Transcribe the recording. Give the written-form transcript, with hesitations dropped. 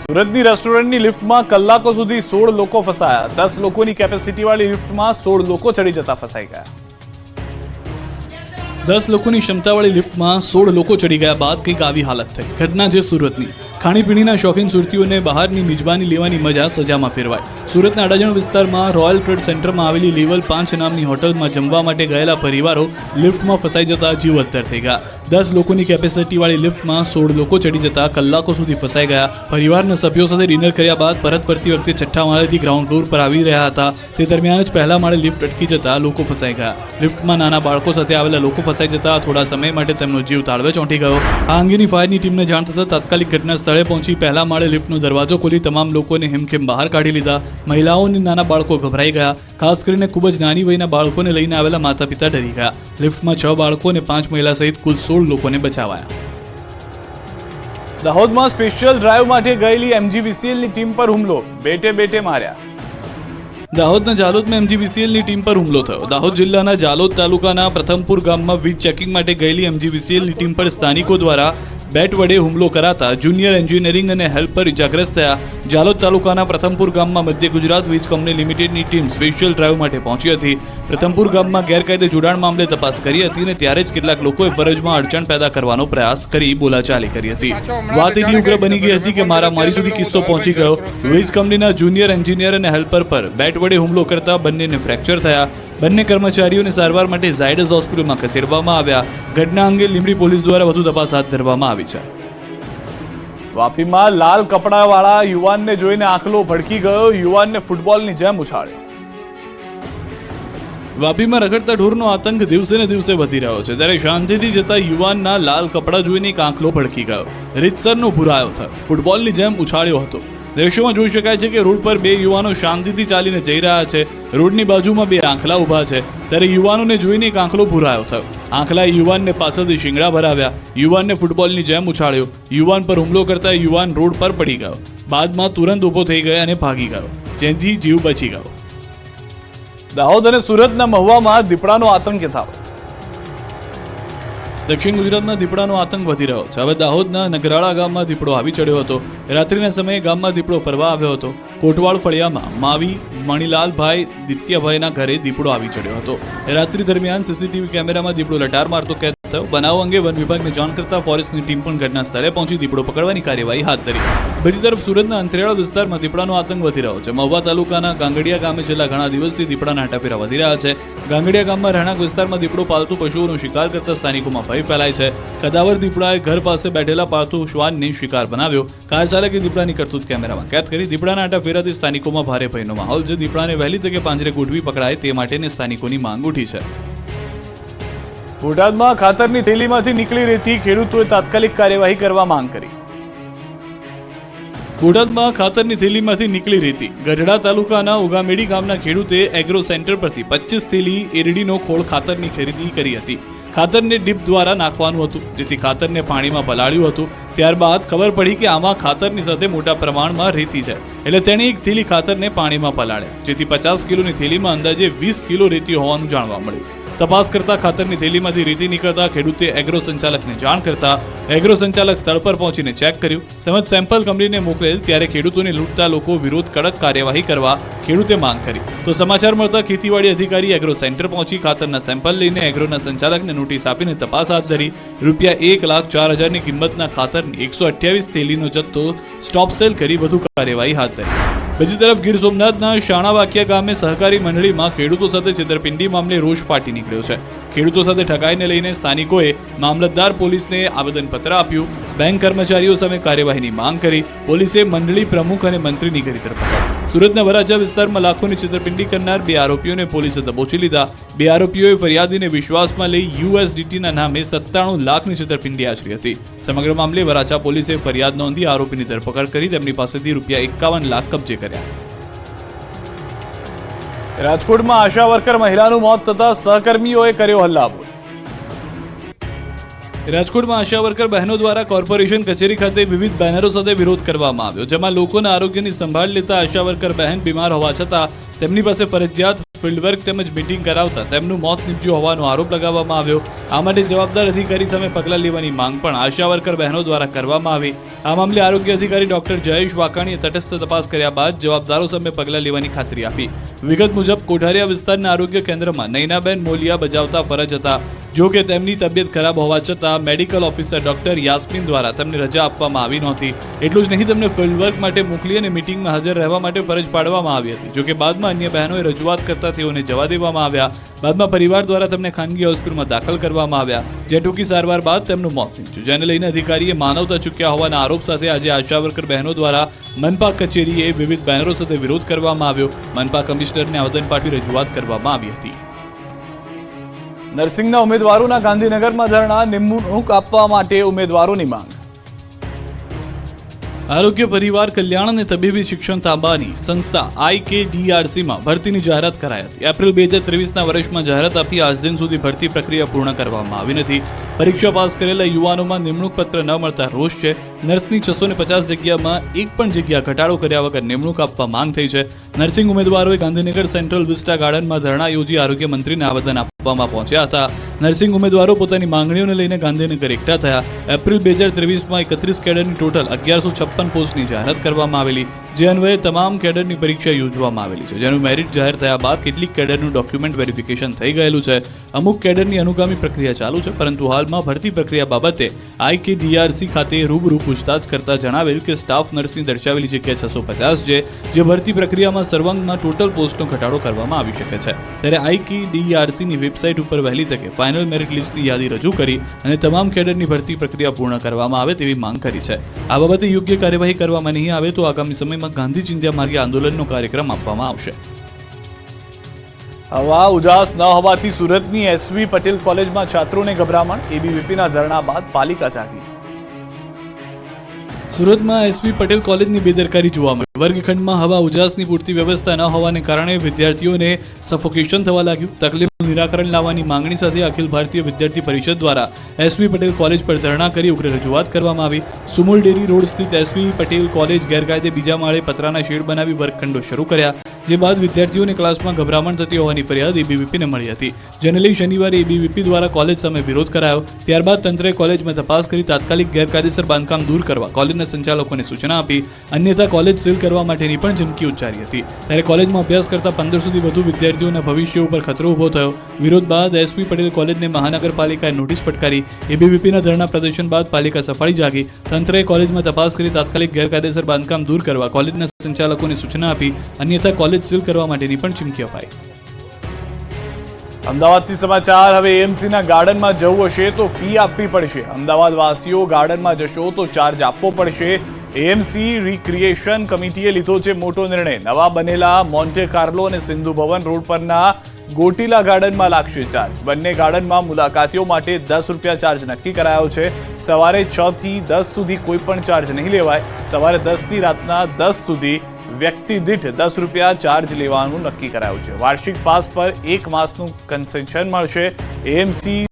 સુરતની રેસ્ટોરન્ટની લિફ્ટમાં કલાકો સુધી 16 લોકો ફસાયા. 10 લોકોની કેપેસિટીવાળી લિફ્ટમાં 16 લોકો ચડી જતા ફસાઈ ગયા. 10 લોકોની ક્ષમતાવાળી લિફ્ટમાં 16 લોકો ચડી ગયા બાદ કંઈક આવી હાલત થઈ. ઘટના છે સુરતની. ખાણીપીણીના શોખીન સુરતીઓને બહારની મિજબાની લેવાની મજા સજામાં ફેરવાય. સુરતના અડાજણ વિસ્તારમાં રોયલ ટ્રેડ સેન્ટરમાં આવેલી લેવલ 5 નામની હોટલમાં જમવા માટે ગયેલા પરિવારો લિફ્ટમાં ફસાઈ જતા જીવ અદ્ધર થઈ ગયા. 10 લોકોની કેપેસિટીવાળી લિફ્ટમાં 16 લોકો ચડી જતા કલાકો સુધી ફસાઈ ગયા. પરિવારના સભ્યો સાથે ડિનર કર્યા બાદ પરત ફરતી વખતે છઠ્ઠા માળેથી ગ્રાઉન્ડ ફ્લોર પર આવી રહ્યા હતા. તે દરમિયાન જ પહેલા માળે લિફ્ટ અટકી જતા લોકો ફસાઈ ગયા. લિફ્ટમાં નાના બાળકો સાથે આવેલા લોકો ફસાઈ જતા થોડા સમય માટે તેમનો જીવ તાળવે ચોંટી ગયો. આ અંગેની ફાયરની ટીમને જાણ થતાં તાત્કાલિક ઘટના સ્થળે પહોંચી પહેલા માળે લિફ્ટનો દરવાજો ખોલી તમામ લોકોને હેમખેમ બહાર કાઢી લીધા. મહિલાઓ અને નાના બાળકો ગભરાઈ ગયા. ખાસ કરીને ખૂબ જ નાની વયના બાળકોને લઈને આવેલા માતા પિતા ડરી ગયા. લિફ્ટમાં 6 બાળકો અને 5 મહિલા સહિત કુલ 16 લોકોને બચાવાયા. દાહોદમાં સ્પેશિયલ ડ્રાઈવ માટે ગયેલી MGVCLની ટીમ પર હુમલો, બેટે માર્યા. દાહોદના જાલોદમાં MGVCLની ટીમ પર હુમલો થયો. દાહોદ જિલ્લાના જાલોદ તાલુકાના પ્રથમપુર ગામમાં વીજ ચેકિંગ માટે ગયેલી MGVCLની ટીમ પર સ્થાનિકો દ્વારા બેટ વડે હુમલો કરાતા જુનિયર એન્જિનિયરિંગ અને હેલ્પર ઇજાગ્રસ્ત થયા. જાલોદ તાલુકાના પ્રથમપુર ગામમાં મધ્ય ગુજરાત વીજ કંપની લિમિટેડની ટીમ સ્પેશિયલ ડ્રાઈવ માટે પહોંચી હતી. પ્રથમપુર ગામમાં ગેરકાયદે જોડાણ મામલે તપાસ કરી હતી અને ત્યારે જ કેટલાક લોકોએ ફરજમાં અડચણ પેદા કરવાનો પ્રયાસ કરી બોલાચાલી કરી હતી. વાત એટલી ઉગ્ર બની ગઈ હતી કે મારી સુધી કિસ્સો પહોંચી ગયો. વીજ કંપનીના જુનિયર એન્જિનિયર અને હેલ્પર પર બેટ વડે હુમલો કરતા બંનેને ફ્રેક્ચર થયા. બંને કર્મચારીઓને સારવાર માટે ઝાયડસ હોસ્પિટલમાં ખસેડવામાં આવ્યા. ઘટના અંગે લીંબડી પોલીસ દ્વારા વધુ તપાસ હાથ ધરવામાં આવી છે. વાપીમાં લાલ કપડાવાળા યુવાનને જોઈને આંખલો ભડકી ગયો. યુવાનને ફૂટબોલની જેમ ઉછાળ્યો. વાપીમાં રખડતા ઢોરનો આતંક દિવસે ને દિવસે વધી રહ્યો છે. ત્યારે શાંતિથી જતા યુવાનના લાલ કપડા જોઈને એક આંખલો ભડકી ગયો. રીતસરનો ભૂરાયો થયો. ફૂટબોલની જેમ ઉછાળ્યો હતો. દ્રશ્યોમાં જોઈ શકાય છે કે રોડ પર 2 યુવાનો શાંતિથી ચાલીને જઈ રહ્યા છે. રોડની બાજુમાં 2 આંખલા ઊભા છે. ત્યારે યુવાનોને જોઈને એક આંખલો ભૂરાયો થયો. આંખલાએ યુવાનને પાછળથી શિંગડા ભરાવ્યા. યુવાનને ફૂટબોલની જેમ ઉછાળ્યો. યુવાન પર હુમલો કરતા યુવાન રોડ પર પડી ગયો. બાદમાં તુરંત ઊભો થઈ ગયો અને ભાગી ગયો, જેથી જીવ બચી ગયો. દાહોદ અને સુરતના મહુવામાં દીપડાનો આતંક યથાવત. દક્ષિણ ગુજરાતમાં દીપડાનો આતંક વધી રહ્યો છે. હવે દાહોદના નગરાળા ગામમાં દીપડો આવી ચડ્યો હતો. રાત્રિના સમયે ગામમાં દીપડો ફરવા આવ્યો હતો. કોટવાડ ફળિયામાં માવી મણીલાલભાઈ દિત્યાભાઈના ઘરે દીપડો આવી ચડ્યો હતો. રાત્રિ દરમિયાન સીસીટીવી કેમેરામાં દીપડો લટાર મારતો કેદ થયો. બનાવ અંગે વન વિભાગને જાણ કરતા ફોરેસ્ટની ટીમ પણ ઘટના સ્થળે પહોંચી દીપડો પકડવાની કાર્યવાહી હાથ ધરી. બીજી તરફ સુરતના અંતરિયાળ વિસ્તારમાં દીપડાનો આતંક વધી રહ્યો છે. મહુવા તાલુકાના ગાંગડિયા ગામે છેલ્લા ઘણા દિવસથી દીપડાના હટાફેરા વધી રહ્યા છે. ગાંગડિયા ગામમાં રહેણાંક વિસ્તારમાં દીપડો પાલતુ પશુઓનો શિકાર કરતા સ્થાનિકોમાં ભય ફેલાય છે. કદાવર દીપડાએ ઘર પાસે બેઠેલા પાલતુ શ્વાનને શિકાર બનાવ્યો. કાર ચાલકે દીપડાની કરતૂત કેમેરામાં કેદ કરી. દીપડાના હટાફેરાથી સ્થાનિકોમાં ભારે ભયનો માહોલ છે. દીપડાને વહેલી તકે પાંજરે ગોઠવી પકડાય તે માટેની સ્થાનિકોની માંગ ઉઠી છે. બોટાદમાં ખાતરની થેલીમાંથી નીકળી રહેતી ખેડૂતોએ તાત્કાલિક કાર્યવાહી કરવા માંગ કરી. બોટાદમાં ખાતરની થેલીમાંથી નીકળી રહેતી ગઢડા તાલુકાના ઉગામેડી ગામના ખેડૂતે એગ્રો સેન્ટર પરથી 25 થેલી એરડીનો ખોળ ખાતરની ખરીદી કરી હતી. ખાતરને ડીપ દ્વારા નાખવાનું હતું, જેથી ખાતરને પાણીમાં પલાળ્યું હતું. ત્યારબાદ ખબર પડી કે આમાં ખાતરની સાથે મોટા પ્રમાણમાં રેતી છે, એટલે તેણે એક થેલી ખાતરને પાણીમાં પલાળ્યા, જેથી 50 કિલોની થેલીમાં અંદાજે 20 કિલો રેતી હોવાનું જાણવા મળ્યું. તપાસ કરતા ખાતરની થેલીમાંથી રેતી નીકળતા ખેડૂતે એગ્રો સંચાલકને જાણ કરતા એગ્રો સંચાલક સ્થળ પર પહોંચીને ચેક કર્યું તેમજ સેમ્પલ કંપનીને મોકલેલ. ત્યારે ખેડૂતોને લૂંટતા લોકો વિરુદ્ધ કડક કાર્યવાહી કરવા ખેડૂતે માંગ કરી. તો સમાચાર મળતા ખેતીવાડી અધિકારી એગ્રો સેન્ટર પહોંચી ખાતરના સેમ્પલ લઈને એગ્રોના સંચાલકને નોટિસ આપીને તપાસ હાથ ધરી. ₹1,04,000ની કિંમતના ખાતરની 128 થેલીનો જથ્થો સ્ટોપ સેલ કરી વધુ કાર્યવાહી હાથ ધરી. બીજી તરફ ગીર સોમનાથના શાણાવાકિયા ગામે સહકારી મંડળીમાં ખેડૂતો સાથે છેતરપિંડી મામલે રોષ ફાટી નીકળ્યો છે. ખેડૂતો સાથે ઠગાઈને લઈને સ્થાનિકોએ મામલતદાર પોલીસને આવેદનપત્ર આપ્યું. બેંક કર્મચારીઓ સામે કાર્યવાહીની માંગ કરી. પોલીસે મંડળી પ્રમુખ અને મંત્રીની કરી ધરપકડ. સુરતના વરાછા વિસ્તારમાં લાખોની છેતરપિંડી કરનાર 2 આરોપીઓને પોલીસે દબોચી લીધા. 2 આરોપીઓએ ફરિયાદીને વિશ્વાસમાં લઈ USDTના નામે 97 લાખની છેતરપિંડી આચરી હતી. સમગ્ર મામલે વરાછા પોલીસે ફરિયાદ નોંધી આરોપીની ધરપકડ કરી તેમની પાસેથી ₹51 લાખ કબજે કર્યા. રાજકોટમાં આશા વર્કર મહિલાનું મોત થતા સહકર્મીઓએ કર્યો હલ્લાબોલ. રાજકોટમાં આશા વર્કર બહેનો દ્વારા કોર્પોરેશન કચેરી ખાતે વિવિધ બેનરો સાથે વિરોધ કરવામાં આવ્યો, જેમાં લોકોના આરોગ્યની સંભાળ લેતા આશા વર્કર બહેન બીમાર હોવા છતાં તેમની પાસે ફરજિયાત ફિલ્ડ વર્ક તેમજ મીટિંગ કરાવતા તેમનું મોત નીપજ્યું હોવાનો આરોપ લગાવવામાં આવ્યો. આ માટે જવાબદાર અધિકારી સામે પગલાં લેવાની માંગ પણ આશા વર્કર બહેનો દ્વારા કરવામાં આવી. આ મામલે આરોગ્ય અધિકારી ડોક્ટર જયેશ વાકાણીએ તટસ્થ તપાસ કર્યા બાદ જવાબદારો સામે પગલાં લેવાની ખાતરી આપી. વિગત મુજબ કોઠારિયા વિસ્તારના આરોગ્ય કેન્દ્રમાં નૈનાબેન મોલિયા બજાવતા ફરજ હતા. જો કે તેમની તબિયત ખરાબ હોવા છતાં મેડિકલ ઓફિસર ડોક્ટર યાસ્મીન દ્વારા તેમને રજા આપવામાં આવી નહોતી. એટલું જ નહીં, તેમને ફિલ્ડવર્ક માટે મોકલી અને મીટિંગમાં હાજર રહેવા માટે ફરજ પાડવામાં આવી હતી. જો કે બાદમાં અન્ય બહેનોએ રજૂઆત કરતા તેઓને જવા દેવામાં આવ્યા. બાદમાં પરિવાર દ્વારા તેમને ખાનગી હોસ્પિટલમાં દાખલ કરવામાં આવ્યા, જ્યાં ટૂંકી સારવાર બાદ તેમનું મોત નીપજ્યું. જેને લઈને અધિકારીએ માનવતા ચૂક્યા હોવાના આરોપ સાથે આજે આશા વર્કર બહેનો દ્વારા મનપા કચેરીએ વિવિધ બેનરો સાથે વિરોધ કરવામાં આવ્યો. મનપા કમિશનરને આવેદન પાઠવી રજૂઆત કરવામાં આવી હતી. નર્સિંગના ઉમેદવારોના ગાંધીનગરમાં ધરણા, નિમણૂક આપવા માટે ઉમેદવારોની માંગ. આરોગ્ય પરિવાર કલ્યાણ અને તબીબી શિક્ષણ તાબાની સંસ્થા IKDRCમાં ભરતીની જાહેરાત કરાઈ હતી. એપ્રિલ 2023ના વર્ષમાં જાહેરાત આપી આજ દિન સુધી ભરતી પ્રક્રિયા પૂર્ણ કરવામાં આવી નથી. પરીક્ષા પાસ કરેલા યુવાનોમાં નિમણૂક પત્ર ન મળતા રોષ છે. નર્સની 650 જગ્યામાં એક પણ જગ્યા ઘટાડો કર્યા વગર નિમણૂક આપવા માંગ થઈ છે. નર્સિંગ ઉમેદવારોએ ગાંધીનગર સેન્ટ્રલ વિસ્ટા ગાર્ડનમાં ધરણા યોજી આરોગ્ય મંત્રીને આવેદન આપવામાં પહોંચ્યા હતા. નર્સિંગ ઉમેદવારો પોતાની માંગણીઓને લઈને ગાંધીનગર એકઠા થયા. એપ્રિલ 2023માં 31 કેડરની ટોટલ 1156 પોસ્ટની જાહેરાત કરવામાં આવેલી, જે અન્વયે તમામ કેડરની પરીક્ષા યોજવામાં આવેલી છે, જેનું મેરિટ જાહેર થયા બાદ કેટલીક કેડરનું ડોક્યુમેન્ટ વેરિફિકેશન થઈ ગયેલું છે. અમુક કેડરની અનુગામી પ્રક્રિયા ચાલુ છે, પરંતુ હાલમાં ભરતી પ્રક્રિયા બાબતે IKDRC ખાતે રૂબરૂ પૂછતાછ કરતા જણાવેલ કે સ્ટાફ નર્સની દર્શાવેલી જગ્યા 650 છે, જે ભરતી પ્રક્રિયામાં સર્વાંગમાં ટોટલ પોસ્ટનો ઘટાડો કરવામાં આવી શકે છે. ત્યારે IKDRCની વેબસાઇટ ઉપર વહેલી તકે ફાઇનલ મેરિટ લિસ્ટની યાદી રજૂ કરી અને તમામ કેડરની ભરતી પ્રક્રિયા પૂર્ણ કરવામાં આવે તેવી માંગ કરી છે. આ બાબતે યોગ્ય કાર્યવાહી કરવામાં નહીં આવે તો આગામી સમયમાં ગાંધી ચિંધ્યા માર્ગે આંદોલનનો કાર્યક્રમ આપવામાં આવશે. હવા ઉજાસ ન હોવાથી સુરતની SV પટેલ કોલેજમાં છાત્રોને ગભરામણ, ABVPના ધરણા બાદ પાલિકા જાગી. સુરતમાં SV પટેલ કોલેજની બેદરકારી જોવા મળી. વર્ગખંડમાં હવા ઉજાસની પૂરતી વ્યવસ્થા ન હોવાને કારણે વિદ્યાર્થીઓને સફોકેશન થવા લાગ્યું. તકલીફનું નિરાકરણ લાવવાની માંગણી સાથે અખિલ ભારતીય વિદ્યાર્થી પરિષદ દ્વારા SV પટેલ કોલેજ પર ધરણા કરી ઉગ્ર રજૂઆત કરવામાં આવી. સુમુલ ડેરી રોડ સ્થિત SV પટેલ કોલેજ ગેરકાયદે બીજા માળે પતરાના શેડ બનાવી વર્ગખંડો શરૂ કર્યા, જે બાદ વિદ્યાર્થીઓને ક્લાસમાં ગભરામણ થતી હોવાની ફરિયાદ ABVPને મળી હતી. જેને લઈ શનિવારે ABVP દ્વારા કોલેજ સામે વિરોધ કરાયો. ત્યારબાદ તંત્રએ કોલેજમાં તપાસ કરી તાત્કાલિક ગેરકાયદેસર બાંધકામ દૂર કરવા કોલેજના સંચાલકોને સૂચના આપી, અન્યથા કોલેજ સીલ કરવા માટેની પણ ધમકી ઉચ્ચારી હતી. ત્યારે કોલેજમાં અભ્યાસ કરતા 1500 થી વધુ વિદ્યાર્થીઓના ભવિષ્ય ઉપર ખતરો ઊભો થયો. વિરોધ બાદ SV પટેલ કોલેજને મહાનગરપાલિકાએ નોટિસ ફટકારી. ABVPના ધરણા પ્રદર્શન બાદ પાલિકા સફાળી જાગી. તંત્રએ કોલેજમાં તપાસ કરી તાત્કાલિક ગેરકાયદેસર બાંધકામ દૂર કરવા કોલેજના સંચાલકોને સૂચના આપી, અન્યથા કોલેજ સીલ કરવા માટેની પણ ચીમકી અપાઈ. અમદાવાદથી સમાચાર. હવે AMCના ગાર્ડનમાં જવું હશે તો ફી આપવી પડશે. અમદાવાદ વાસીઓ ગાર્ડનમાં જશો તો ચાર્જ આપવો પડશે. AMC રિક્રિએશન કમિટીએ લીધો છે મોટો નિર્ણય. નવા બનેલા મોન્ટે કાર્લો અને સિંધુ ભવન રોડ પરના ગોટીલા ગાર્ડનમાં લાગશે ચાર્જ. બંને ગાર્ડનમાં મુલાકાતીઓ માટે ₹10 ચાર્જ નક્કી કરાયો છે. સવારે 6 થી 10 સુધી કોઈ પણ ચાર્જ નહીં લેવાય. સવારે 10 થી રાતના 10 સુધી વ્યક્તિ દીઠ ₹10 ચાર્જ લેવાનું નક્કી કરાયું છે. વાર્ષિક પાસ પર 1 માસનું કન્સેશન મળશે. AMC